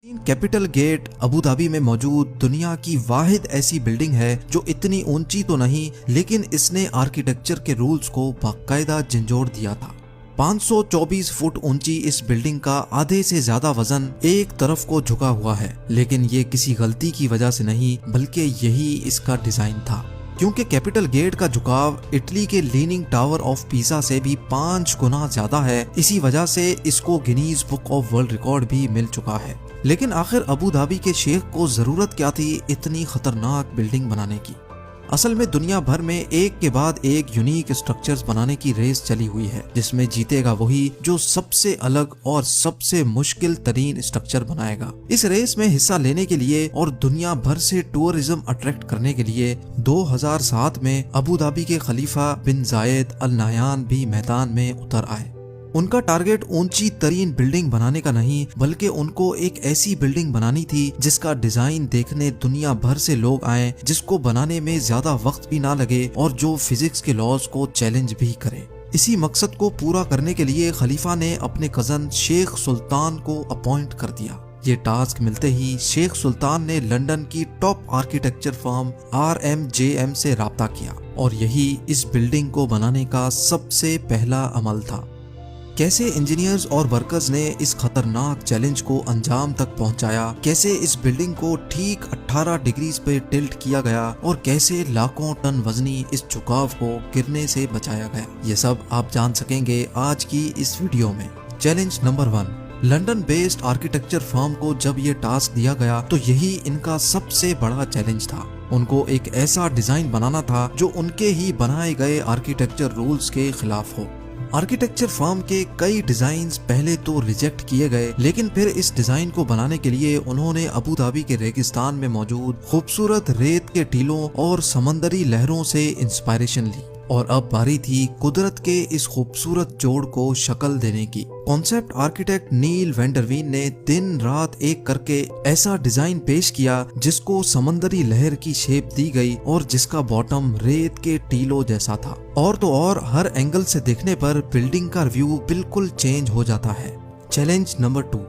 Capital gate Abu Dhabi में मौजूद दुनिया की वाहिद ऐसी बिल्डिंग है जो इतनी ऊंची तो नहीं, लेकिन इसने आर्किटेक्चर के रूल्स को बाकायदा झंझोड़ दिया था। 524 फुट ऊंची इस बिल्डिंग का आधे से ज्यादा वजन एक तरफ को झुका हुआ है, लेकिन ये किसी गलती की वजह से नहीं बल्कि यही इसका डिजाइन था। क्योंकि कैपिटल गेट का झुकाव इटली के लीनिंग टावर ऑफ पीसा से भी 5 गुना ज्यादा है, इसी वजह से इसको Guinness book of world record भी मिल चुका है। लेकिन आखिर अबू धाबी के शेख को जरूरत क्या थी इतनी खतरनाक बिल्डिंग बनाने की? असल में दुनिया भर में एक के बाद एक यूनिक स्ट्रक्चर्स बनाने की रेस चली हुई है, जिसमें जीतेगा वही जो सबसे अलग और सबसे मुश्किल तरीन स्ट्रक्चर बनाएगा। इस रेस में हिस्सा लेने के लिए और दुनिया भर से टूरिज्म अट्रैक्ट करने के लिए 2007 में अबू धाबी के खलीफा बिन जायद अल नाहयान भी मैदान में उतर आए। उनका टारगेट ऊंची तरीन बिल्डिंग बनाने का नहीं, बल्कि उनको एक ऐसी बिल्डिंग बनानी थी जिसका डिजाइन देखने दुनिया भर से लोग आए, जिसको बनाने में ज्यादा वक्त भी ना लगे और जो फिजिक्स के लॉज को चैलेंज भी करे। इसी मकसद को पूरा करने के लिए खलीफा ने अपने कजन शेख सुल्तान को अपॉइंट कर दिया। ये टास्क मिलते ही शेख सुल्तान ने लंदन की टॉप आर्किटेक्चर फर्म RMJM से राब्ता किया और यही इस बिल्डिंग को बनाने का सबसे पहला अमल था। कैसे इंजीनियर्स और वर्कर्स ने इस खतरनाक चैलेंज को अंजाम तक पहुंचाया, कैसे इस बिल्डिंग को ठीक 18 डिग्रीज पे टिल्ट किया गया और कैसे लाखों टन वजनी इस झुकाव को गिरने से बचाया गया, ये सब आप जान सकेंगे आज की इस वीडियो में। Challenge number 1। London based architecture firm को जब ये टास्क दिया गया तो यही इनका सबसे बड़ा चैलेंज था। उनको एक ऐसा डिजाइन बनाना था जो उनके ही बनाए गए आर्किटेक्चर रूल्स के खिलाफ हो। आर्किटेक्चर फर्म के कई डिजाइन्स पहले तो रिजेक्ट किए गए, लेकिन फिर इस डिजाइन को बनाने के लिए उन्होंने अबू धाबी के रेगिस्तान में मौजूद खूबसूरत रेत के टीलों और समंदरी लहरों से इंस्पायरेशन ली और अब बारी थी कुदरत के इस खूबसूरत जोड़ को शक्ल देने की। कॉन्सेप्ट आर्किटेक्ट नील वेंडरवीन ने दिन रात एक करके ऐसा डिजाइन पेश किया जिसको समंदरी लहर की शेप दी गई और जिसका बॉटम रेत के टीलों जैसा था। और तो और हर एंगल से देखने पर बिल्डिंग का व्यू बिल्कुल चेंज हो जाता है। Challenge number 2।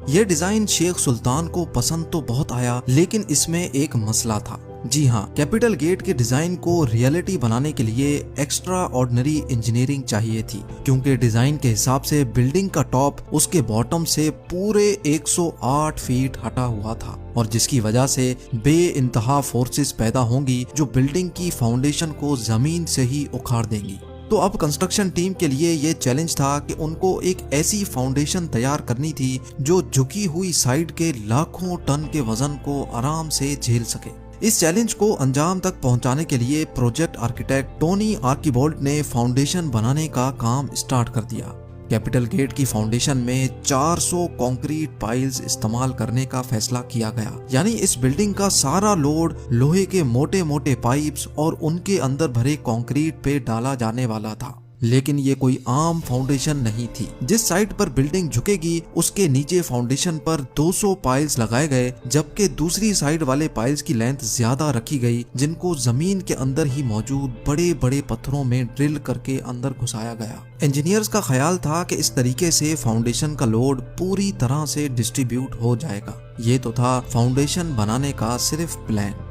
ये डिजाइन शेख सुल्तान को पसंद तो बहुत आया, लेकिन इसमें एक मसला था। जी हाँ, कैपिटल गेट के डिजाइन को रियलिटी बनाने के लिए एक्स्ट्रा ऑर्डिनरी इंजीनियरिंग चाहिए थी, क्योंकि डिजाइन के हिसाब से बिल्डिंग का टॉप उसके बॉटम से पूरे 108 फीट हटा हुआ था और जिसकी वजह से बेइंतहा फोर्सेस पैदा होंगी जो बिल्डिंग की फाउंडेशन को जमीन से ही उखाड़ देंगी। तो अब कंस्ट्रक्शन टीम के लिए ये चैलेंज था कि उनको एक ऐसी फाउंडेशन तैयार करनी थी जो झुकी हुई साइड के लाखों टन के वजन को आराम से झेल सके। इस चैलेंज को अंजाम तक पहुंचाने के लिए प्रोजेक्ट आर्किटेक्ट टोनी आर्किबोल्ट ने फाउंडेशन बनाने का काम स्टार्ट कर दिया। कैपिटल गेट की फाउंडेशन में 400 कंक्रीट पाइल्स इस्तेमाल करने का फैसला किया गया, यानी इस बिल्डिंग का सारा लोड लोहे के मोटे मोटे पाइप्स और उनके अंदर भरे कंक्रीट पे डाला जाने वाला था। लेकिन ये कोई आम फाउंडेशन नहीं थी। जिस साइड पर बिल्डिंग झुकेगी उसके नीचे फाउंडेशन पर 200 पाइल्स लगाए गए, जबकि दूसरी साइड वाले पाइल्स की लेंथ ज्यादा रखी गई, जिनको जमीन के अंदर ही मौजूद बड़े बड़े पत्थरों में ड्रिल करके अंदर घुसाया गया। इंजीनियर्स का ख्याल था कि इस तरीके से फाउंडेशन का लोड पूरी तरह से डिस्ट्रीब्यूट हो जाएगा। ये तो था फाउंडेशन बनाने का सिर्फ plan.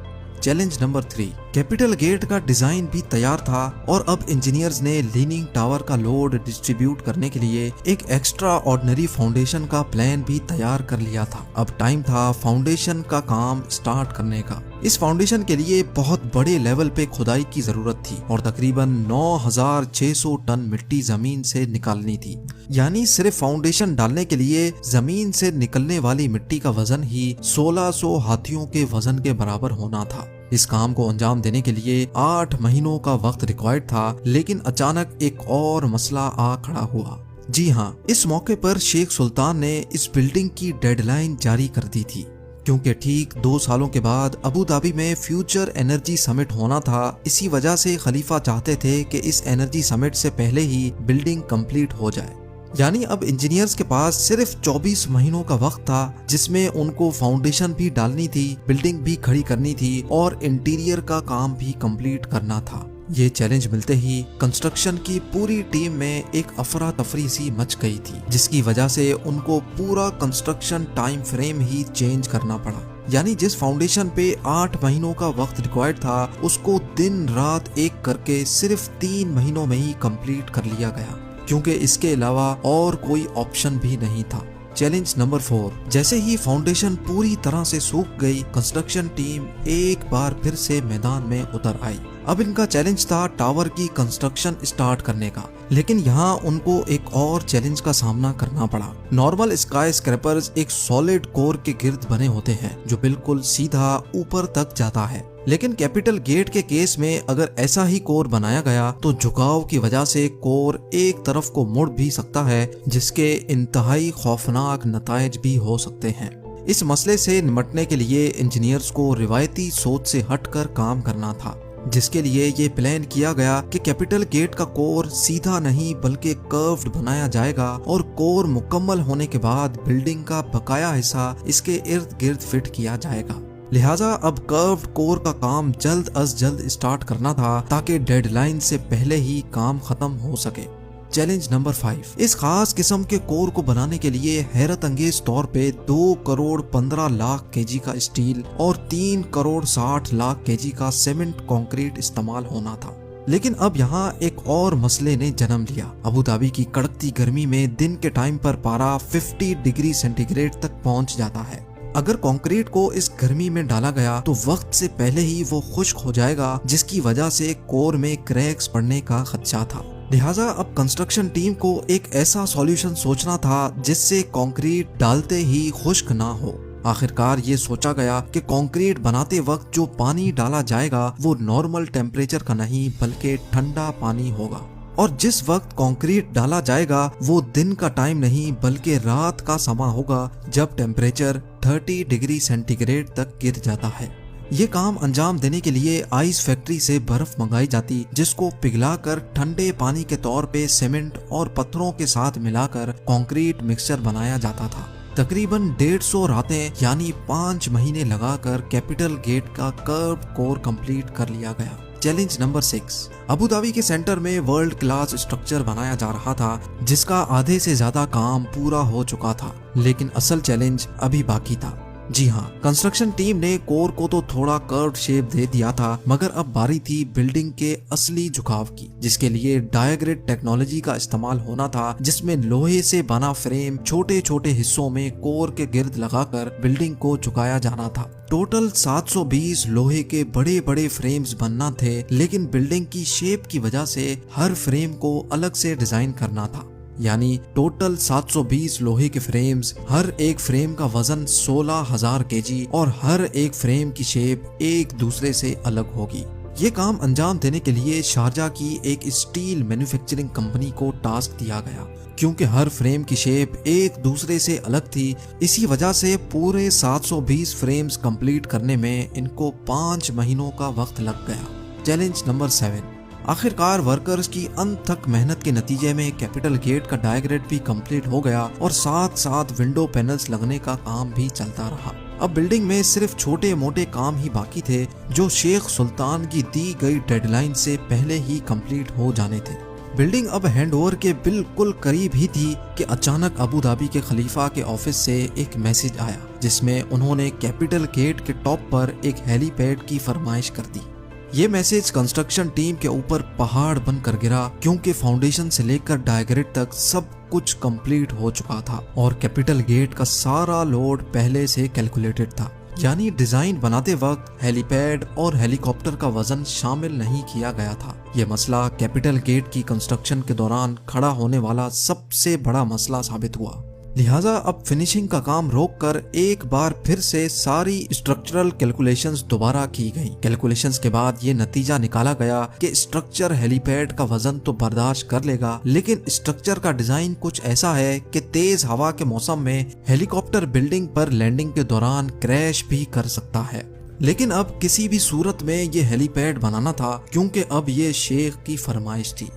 Challenge number 3। Capital gate का डिजाइन भी तैयार था और अब इंजीनियर्स ने लीनिंग टावर का लोड डिस्ट्रीब्यूट करने के लिए एक एक्स्ट्रा ऑर्डिनरी फाउंडेशन का प्लान भी तैयार कर लिया था। अब टाइम था फाउंडेशन का काम स्टार्ट करने का। इस फाउंडेशन के लिए बहुत बड़े लेवल पे खुदाई की जरूरत थी और तकरीबन 9600 टन मिट्टी जमीन से निकालनी थी। यानी सिर्फ फाउंडेशन डालने के लिए जमीन से निकलने वाली मिट्टी का वजन ही 1600 हाथियों के वजन के बराबर होना था। इस काम को अंजाम देने के लिए 8 महीनों का वक्त रिक्वायर्ड था, लेकिन अचानक एक और मसला आ खड़ा हुआ। जी हाँ, इस मौके पर शेख सुल्तान ने इस बिल्डिंग की डेडलाइन जारी कर दी थी, क्योंकि ठीक 2 सालों के बाद अबू धाबी में फ्यूचर एनर्जी समिट होना था। इसी वजह से खलीफा चाहते थे कि इस एनर्जी समिट से पहले ही बिल्डिंग कंप्लीट हो जाए। यानी अब इंजीनियर्स के पास सिर्फ 24 महीनों का वक्त था, जिसमें उनको फाउंडेशन भी डालनी थी, बिल्डिंग भी खड़ी करनी थी और इंटीरियर का काम भी कंप्लीट करना था। ये चैलेंज मिलते ही कंस्ट्रक्शन की पूरी टीम में एक अफरा तफरी सी मच गई थी, जिसकी वजह से उनको पूरा कंस्ट्रक्शन टाइम फ्रेम ही चेंज करना पड़ा। यानी जिस फाउंडेशन पे 8 महीनों का वक्त रिक्वायर्ड था, उसको दिन रात एक करके सिर्फ 3 महीनों में ही कंप्लीट कर लिया गया, क्योंकि इसके अलावा और कोई ऑप्शन भी नहीं था। Challenge number 4। जैसे ही फाउंडेशन पूरी तरह से सूख गई, कंस्ट्रक्शन टीम एक बार फिर से मैदान में उतर आई। अब इनका चैलेंज था टावर की कंस्ट्रक्शन स्टार्ट करने का, लेकिन यहाँ उनको एक और चैलेंज का सामना करना पड़ा। नॉर्मल स्काई स्क्रैपर्स एक सॉलिड कोर के गिर्द बने होते हैं जो बिल्कुल सीधा ऊपर तक जाता है, लेकिन कैपिटल गेट के केस में अगर ऐसा ही कोर बनाया गया तो झुकाव की वजह से कोर एक तरफ को मुड़ भी सकता है, जिसके इंतहाई खौफनाक नतायज भी हो सकते हैं। इस मसले से निपटने के लिए इंजीनियर्स को रिवायती सोच से हटकर काम करना था, जिसके लिए ये प्लान किया गया कि कैपिटल गेट का कोर सीधा नहीं बल्कि कर्व्ड बनाया जाएगा और कोर मुकम्मल होने के बाद बिल्डिंग का बकाया हिस्सा इसके इर्द गिर्द फिट किया जाएगा। लिहाजा अब कर्व्ड कोर का काम जल्द अज जल्द स्टार्ट करना था ताकि डेडलाइन से पहले ही काम खत्म हो सके। Challenge number 5। इस खास किस्म के कोर को बनाने के लिए हैरत अंगेज तौर पे 2 करोड़ 15 लाख केजी का स्टील और 3 करोड़ 60 लाख केजी का सीमेंट कंक्रीट इस्तेमाल होना था। लेकिन अब यहाँ एक और मसले ने जन्म लिया। अबू धाबी की कड़कती गर्मी में दिन के टाइम पर पारा 50 डिग्री सेंटीग्रेड तक पहुँच जाता है। अगर कंक्रीट को इस गर्मी में डाला गया तो वक्त से पहले ही वो खुश्क हो जाएगा, जिसकी वजह से कोर में क्रैक्स पड़ने का खदशा था। लिहाजा अब कंस्ट्रक्शन टीम को एक ऐसा सॉल्यूशन सोचना था जिससे कंक्रीट डालते ही खुश्क ना हो। आखिरकार ये सोचा गया कि कंक्रीट बनाते वक्त जो पानी डाला जाएगा वो नॉर्मल टेम्परेचर का नहीं बल्कि ठंडा पानी होगा, और जिस वक्त कंक्रीट डाला जाएगा वो दिन का टाइम नहीं बल्कि रात का समय होगा जब टेम्परेचर 30 डिग्री सेंटीग्रेड तक गिर जाता है। ये काम अंजाम देने के लिए आइस फैक्ट्री से बर्फ मंगाई जाती, जिसको पिघलाकर ठंडे पानी के तौर पे सीमेंट और पत्थरों के साथ मिलाकर कंक्रीट मिक्सचर बनाया जाता था। तकरीबन 150 रातें यानी 5 महीने लगाकर कैपिटल गेट का कर्व कोर कंप्लीट कर लिया गया। Challenge number 6। अबू धाबी के सेंटर में वर्ल्ड क्लास स्ट्रक्चर बनाया जा रहा था, जिसका आधे से ज्यादा काम पूरा हो चुका था, लेकिन असल चैलेंज अभी बाकी था। जी हाँ, कंस्ट्रक्शन टीम ने कोर को तो थोड़ा कर्व्ड शेप दे दिया था, मगर अब बारी थी बिल्डिंग के असली झुकाव की, जिसके लिए डायग्रेड टेक्नोलॉजी का इस्तेमाल होना था, जिसमें लोहे से बना फ्रेम छोटे छोटे हिस्सों में कोर के गिर्द लगाकर बिल्डिंग को झुकाया जाना था। टोटल 720 लोहे के बड़े बड़े फ्रेम्स बनना थे, लेकिन बिल्डिंग की शेप की वजह से हर फ्रेम को अलग से डिजाइन करना था। यानी टोटल 720 लोहे के फ्रेम्स, हर एक फ्रेम का वजन 16,000 केजी और हर एक फ्रेम की शेप एक दूसरे से अलग होगी। ये काम अंजाम देने के लिए शारजा की एक स्टील मैन्युफैक्चरिंग कंपनी को टास्क दिया गया। क्योंकि हर फ्रेम की शेप एक दूसरे से अलग थी, इसी वजह से पूरे 720 फ्रेम्स कंप्लीट करने में इनको 5 महीनों का वक्त लग गया। Challenge number 7। आखिरकार वर्कर्स की अनथक मेहनत के नतीजे में कैपिटल गेट का डायग्रेड भी कंप्लीट हो गया और साथ साथ विंडो पैनल्स लगने का काम भी चलता रहा। अब बिल्डिंग में सिर्फ छोटे मोटे काम ही बाकी थे, जो शेख सुल्तान की दी गई डेडलाइन से पहले ही कंप्लीट हो जाने थे। बिल्डिंग अब हैंडओवर के बिल्कुल करीब ही थी कि अचानक अबू धाबी के खलीफा के ऑफिस से एक मैसेज आया, जिसमें उन्होंने कैपिटल गेट के टॉप पर एक हेलीपैड की फरमाइश कर दी। ये मैसेज कंस्ट्रक्शन टीम के ऊपर पहाड़ बनकर गिरा, क्योंकि फाउंडेशन से लेकर डायग्रेड तक सब कुछ कंप्लीट हो चुका था और कैपिटल गेट का सारा लोड पहले से कैलकुलेटेड था। यानी डिजाइन बनाते वक्त हेलीपैड और हेलीकॉप्टर का वजन शामिल नहीं किया गया था। ये मसला कैपिटल गेट की कंस्ट्रक्शन के दौरान खड़ा होने वाला सबसे बड़ा मसला साबित हुआ। लिहाजा अब फिनिशिंग का काम रोककर एक बार फिर से सारी स्ट्रक्चरल कैलकुलेशंस दोबारा की गई। कैलकुलेशंस के बाद ये नतीजा निकाला गया कि स्ट्रक्चर हेलीपैड का वजन तो बर्दाश्त कर लेगा, लेकिन स्ट्रक्चर का डिजाइन कुछ ऐसा है कि तेज हवा के मौसम में हेलीकॉप्टर बिल्डिंग पर लैंडिंग के दौरान क्रैश भी कर सकता है। लेकिन अब किसी भी सूरत में ये हेलीपैड बनाना था, क्योंकि अब ये शेख की फरमाइश थी।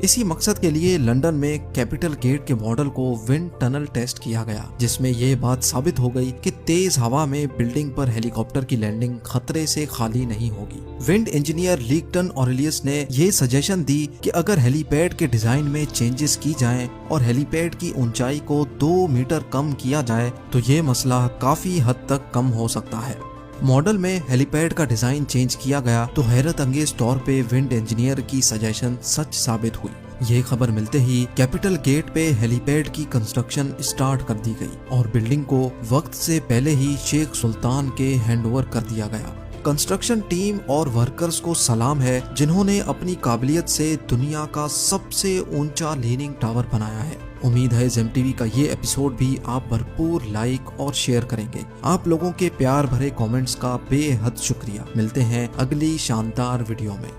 इसी मकसद के लिए लंदन में कैपिटल गेट के मॉडल को विंड टनल टेस्ट किया गया, जिसमें ये बात साबित हो गई कि तेज हवा में बिल्डिंग पर हेलीकॉप्टर की लैंडिंग खतरे से खाली नहीं होगी। विंड इंजीनियर लीगटन ऑरेलियस ने ये सजेशन दी कि अगर हेलीपैड के डिजाइन में चेंजेस की जाएं और हेलीपैड की ऊंचाई को 2 मीटर कम किया जाए तो ये मसला काफी हद तक कम हो सकता है। मॉडल में हेलीपैड का डिजाइन चेंज किया गया तो हैरत अंगेज तौर पे विंड इंजीनियर की सजेशन सच साबित हुई। ये खबर मिलते ही कैपिटल गेट पे हेलीपैड की कंस्ट्रक्शन स्टार्ट कर दी गई और बिल्डिंग को वक्त से पहले ही शेख सुल्तान के हैंडओवर कर दिया गया। कंस्ट्रक्शन टीम और वर्कर्स को सलाम है जिन्होंने अपनी काबिलियत से दुनिया का सबसे ऊंचा लीनिंग टावर बनाया है। उम्मीद है जेम टीवी का ये एपिसोड भी आप भरपूर लाइक और शेयर करेंगे। आप लोगों के प्यार भरे कमेंट्स का बेहद शुक्रिया। मिलते हैं अगली शानदार वीडियो में।